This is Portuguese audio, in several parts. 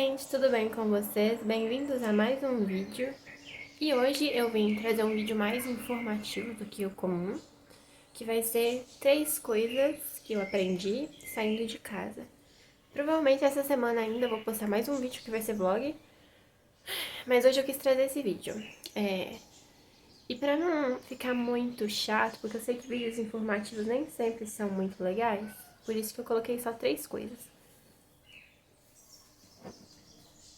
gente, tudo bem com vocês? Bem-vindos a mais um vídeo. E hoje eu vim trazer um vídeo mais informativo do que o comum, que vai ser 3 coisas que eu aprendi saindo de casa. Provavelmente essa semana ainda eu vou postar mais um vídeo que vai ser vlog, mas hoje eu quis trazer esse vídeo. E pra não ficar muito chato, porque eu sei que vídeos informativos nem sempre são muito legais, por isso que eu coloquei só 3 coisas.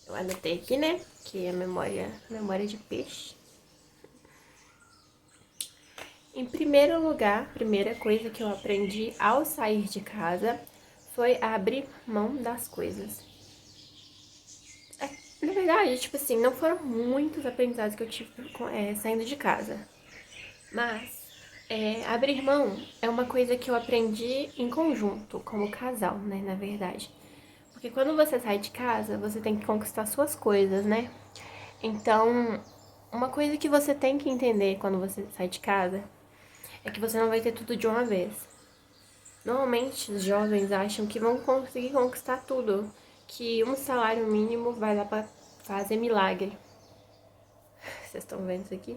Eu anotei aqui, né? Que é memória de peixe. Em primeiro lugar, a primeira coisa que eu aprendi ao sair de casa foi abrir mão das coisas. Na verdade, tipo assim, não foram muitos aprendizados que eu tive saindo de casa. Mas abrir mão é uma coisa que eu aprendi em conjunto, como casal, né, na verdade. Porque quando você sai de casa, você tem que conquistar suas coisas, né? Então, uma coisa que você tem que entender quando você sai de casa é que você não vai ter tudo de uma vez. Normalmente, os jovens acham que vão conseguir conquistar tudo, que um salário mínimo vai dar pra fazer milagre. Vocês estão vendo isso aqui?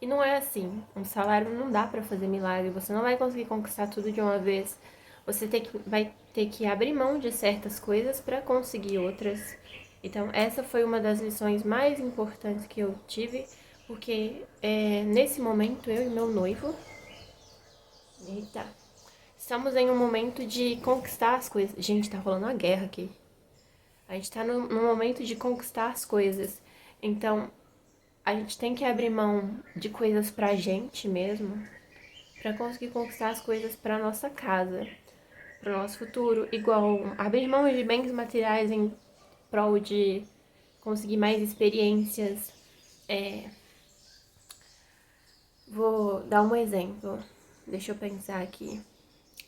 E não é assim. Um salário não dá pra fazer milagre. Você não vai conseguir conquistar tudo de uma vez. Você vai ter que abrir mão de certas coisas pra conseguir outras. Então, essa foi uma das lições mais importantes que eu tive, porque nesse momento eu e meu noivo, eita, estamos em um momento de conquistar as coisas. Gente, tá rolando uma guerra aqui. A gente tá no momento de conquistar as coisas. Então, a gente tem que abrir mão de coisas pra gente mesmo, pra conseguir conquistar as coisas pra nossa casa, pro nosso futuro. Igual abrir mão de bens materiais em prol de conseguir mais experiências. Vou dar um exemplo. Deixa eu pensar aqui.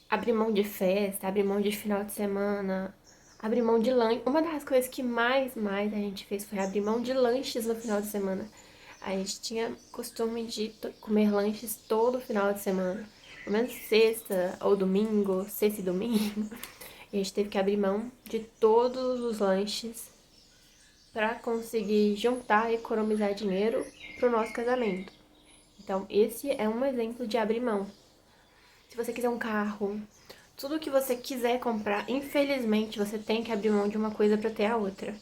Abrir mão de festa, abrir mão de final de semana, abrir mão de lanche. Uma das coisas que mais a gente fez foi abrir mão de lanches no final de semana. A gente tinha costume de comer lanches todo final de semana. Pelo menos sexta ou domingo, sexta e domingo. E a gente teve que abrir mão de todos os lanches para conseguir juntar e economizar dinheiro pro nosso casamento. Então, esse é um exemplo de abrir mão. Se você quiser um carro, tudo que você quiser comprar, infelizmente você tem que abrir mão de uma coisa para ter a outra.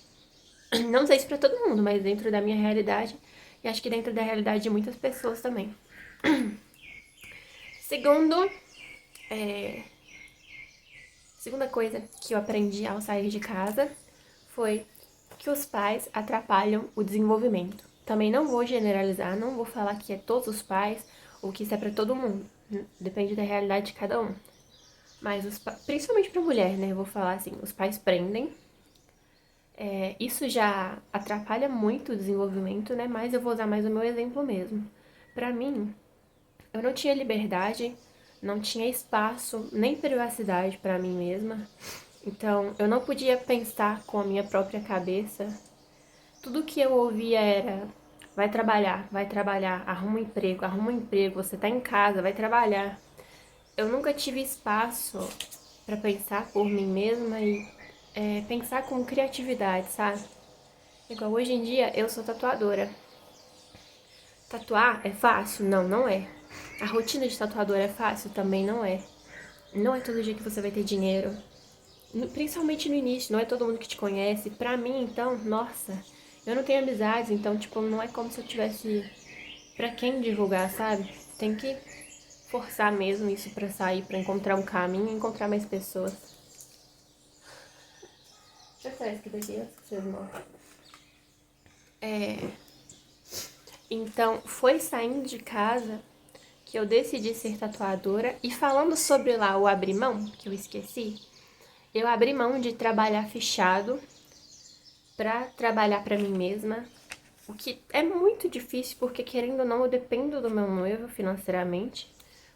Não sei se para todo mundo, mas dentro da minha realidade e acho que dentro da realidade de muitas pessoas também. Segundo, segunda coisa que eu aprendi ao sair de casa foi que os pais atrapalham o desenvolvimento. Também não vou generalizar, não vou falar que é todos os pais ou que isso é para todo mundo. Depende da realidade de cada um. Mas principalmente para mulher, né? Eu vou falar assim, os pais prendem. Isso já atrapalha muito o desenvolvimento, né? Mas eu vou usar mais o meu exemplo mesmo. Para mim, eu não tinha liberdade, não tinha espaço, nem privacidade para mim mesma. Então, eu não podia pensar com a minha própria cabeça. Tudo que eu ouvia era: vai trabalhar, arruma um emprego, você tá em casa, vai trabalhar. Eu nunca tive espaço para pensar por mim mesma e pensar com criatividade, sabe? Igual hoje em dia eu sou tatuadora. Tatuar é fácil? Não, não é. A rotina de tatuador é fácil? Também não é. Não é todo dia que você vai ter dinheiro. Principalmente no início, não é todo mundo que te conhece. Pra mim, então, nossa, eu não tenho amizades, então, tipo, não é como se eu tivesse pra quem divulgar, sabe? Tem que forçar mesmo isso pra sair, pra encontrar um caminho e encontrar mais pessoas. Deixa eu tirar isso daqui antes que vocês morram. Então, foi saindo de casa que eu decidi ser tatuadora. E falando sobre lá o abrir mão, que eu esqueci, eu abri mão de trabalhar fechado pra trabalhar pra mim mesma. O que é muito difícil, porque querendo ou não, eu dependo do meu noivo financeiramente,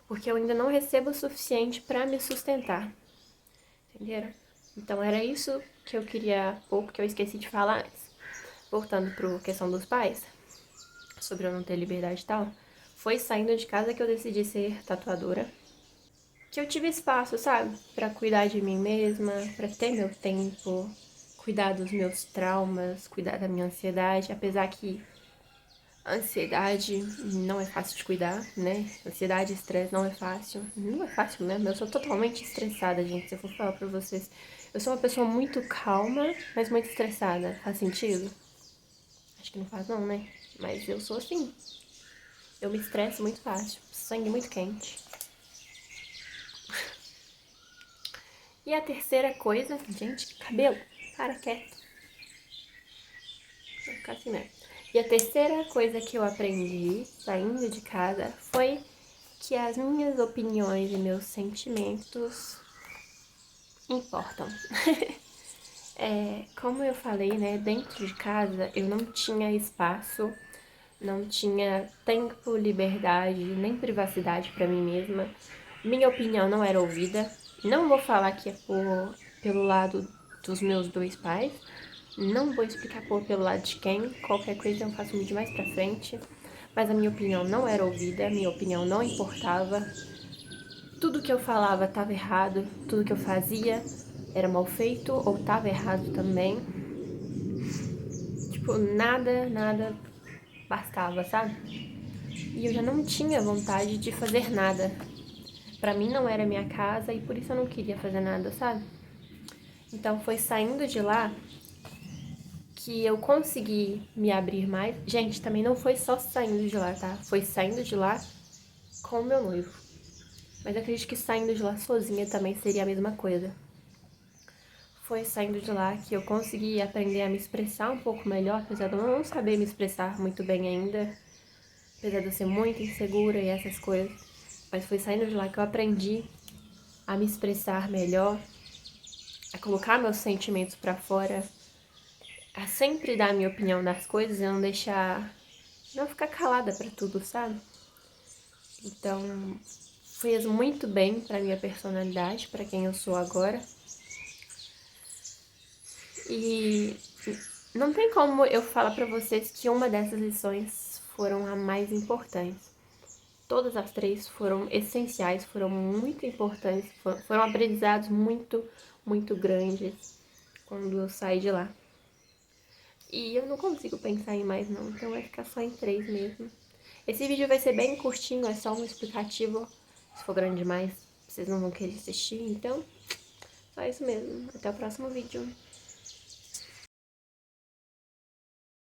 porque eu ainda não recebo o suficiente pra me sustentar. Entenderam? Então era isso que eu queria pôr, porque eu esqueci de falar antes. Voltando pra questão dos pais, sobre eu não ter liberdade e tal, foi saindo de casa que eu decidi ser tatuadora. Que eu tive espaço, sabe? Pra cuidar de mim mesma, pra ter meu tempo, cuidar dos meus traumas, cuidar da minha ansiedade, apesar que a ansiedade não é fácil de cuidar, né? Ansiedade e estresse não é fácil. Não é fácil mesmo. Eu sou totalmente estressada, gente. Se eu for falar pra vocês. Eu sou uma pessoa muito calma, mas muito estressada. Faz sentido? Acho que não faz não, né? Mas eu sou assim. Eu me estresso muito fácil. Sangue muito quente. E a terceira coisa... Gente, que cabelo. Para quieto. Vai ficar assim mesmo. E a terceira coisa que eu aprendi saindo de casa foi que as minhas opiniões e meus sentimentos importam. Como eu falei, né, dentro de casa eu não tinha espaço, não tinha tempo, liberdade, nem privacidade pra mim mesma. Minha opinião não era ouvida. Não vou falar que é pelo lado dos meus dois pais. Não vou explicar pelo lado de quem. Qualquer coisa eu faço um vídeo mais pra frente. Mas a minha opinião não era ouvida, a minha opinião não importava. Tudo que eu falava estava errado, tudo que eu fazia era mal feito ou estava errado também. Tipo, nada bastava, sabe? E eu já não tinha vontade de fazer nada. Pra mim não era minha casa e por isso eu não queria fazer nada, sabe? Então foi saindo de lá que eu consegui me abrir mais. Gente, também não foi só saindo de lá, tá? Foi saindo de lá com o meu noivo. Mas eu acredito que saindo de lá sozinha também seria a mesma coisa. Foi saindo de lá que eu consegui aprender a me expressar um pouco melhor, apesar de eu não saber me expressar muito bem ainda, apesar de eu ser muito insegura e essas coisas. Mas foi saindo de lá que eu aprendi a me expressar melhor, a colocar meus sentimentos pra fora, a sempre dar a minha opinião das coisas e não deixar, não ficar calada pra tudo, sabe? Então, fez muito bem pra minha personalidade, pra quem eu sou agora. E não tem como eu falar pra vocês que uma dessas lições foram a mais importante. Todas as três foram essenciais, foram muito importantes, foram aprendizados muito grandes quando eu saí de lá. E eu não consigo pensar em mais não, então vai ficar só em três mesmo. Esse vídeo vai ser bem curtinho, é só um explicativo. Se for grande demais, vocês não vão querer assistir, então só isso mesmo. Até o próximo vídeo.